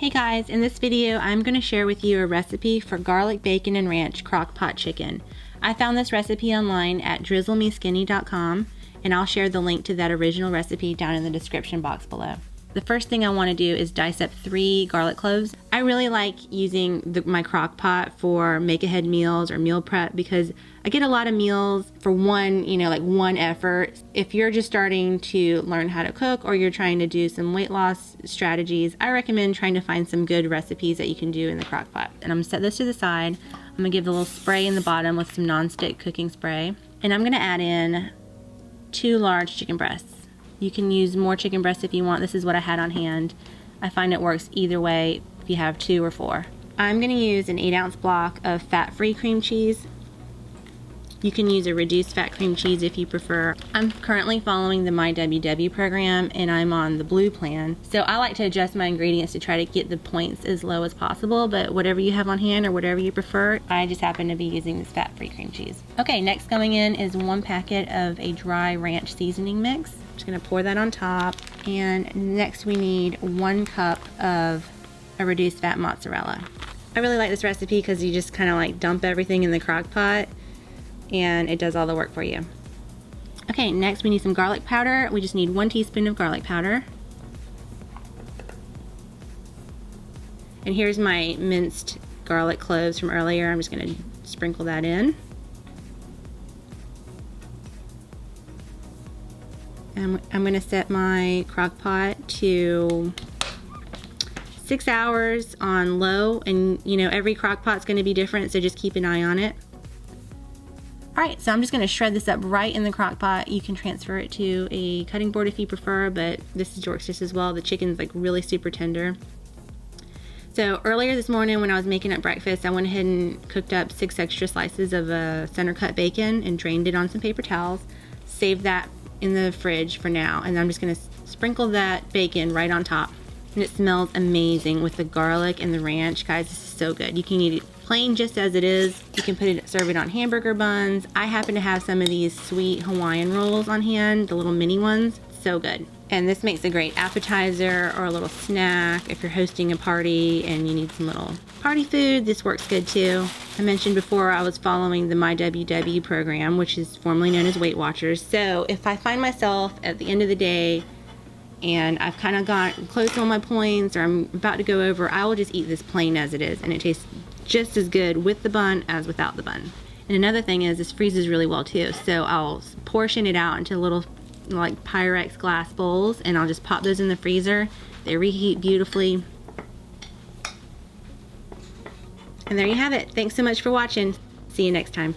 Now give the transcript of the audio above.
Hey guys, in this video I'm going to share with you a recipe for garlic bacon and ranch crock-pot chicken. I found this recipe online at drizzlemeskinny.com and I'll share the link to that original recipe down in the description box below. The first thing I want to do is dice up 3 garlic cloves. I really like using my crock pot for make-ahead meals or meal prep because I get a lot of meals for one effort. If you're just starting to learn how to cook or you're trying to do some weight loss strategies, I recommend trying to find some good recipes that you can do in the crock pot. And I'm gonna set this to the side. I'm gonna give the little spray in the bottom with some non-stick cooking spray. And I'm gonna add in 2 large chicken breasts. You can use more chicken breasts if you want. This is what I had on hand. I find it works either way if you have 2 or 4. I'm gonna use an 8-ounce block of fat-free cream cheese. You can use a reduced fat cream cheese if you prefer. I'm currently following the MyWW program and I'm on the blue plan. So I like to adjust my ingredients to try to get the points as low as possible, but whatever you have on hand or whatever you prefer, I just happen to be using this fat-free cream cheese. Okay, next going in is 1 packet of a dry ranch seasoning mix. Just gonna pour that on top. And next we need 1 cup of a reduced fat mozzarella. I really like this recipe because you just kind of like dump everything in the crock pot and it does all the work for you. Okay, next we need some garlic powder. We just need 1 teaspoon of garlic powder. And here's my minced garlic cloves from earlier. I'm just gonna sprinkle that in. And I'm gonna set my crock pot to 6 hours on low, and you know, every crock pot's gonna be different, so just keep an eye on it. Alright, so I'm just going to shred this up right in the crock pot. You can transfer it to a cutting board if you prefer, but this works just as well. The chicken's like really super tender. So earlier this morning when I was making up breakfast, I went ahead and cooked up 6 extra slices of center cut bacon and drained it on some paper towels. Saved that in the fridge for now, and I'm just going to sprinkle that bacon right on top. And it smells amazing with the garlic and the ranch. Guys, this is so good. You can eat it plain just as it is. You can serve it on hamburger buns. I happen to have some of these sweet Hawaiian rolls on hand, the little mini ones. So good. And this makes a great appetizer or a little snack if you're hosting a party and you need some little party food. This works good too. I mentioned before I was following the MyWW program, which is formerly known as Weight Watchers. So if I find myself at the end of the day and I've kind of got close on my points or I'm about to go over, I will just eat this plain as it is, and it tastes just as good with the bun as without the bun. And another thing is this freezes really well too, so I'll portion it out into little like Pyrex glass bowls and I'll just pop those in the freezer. They reheat beautifully. And there you have it. Thanks so much for watching. See you next time.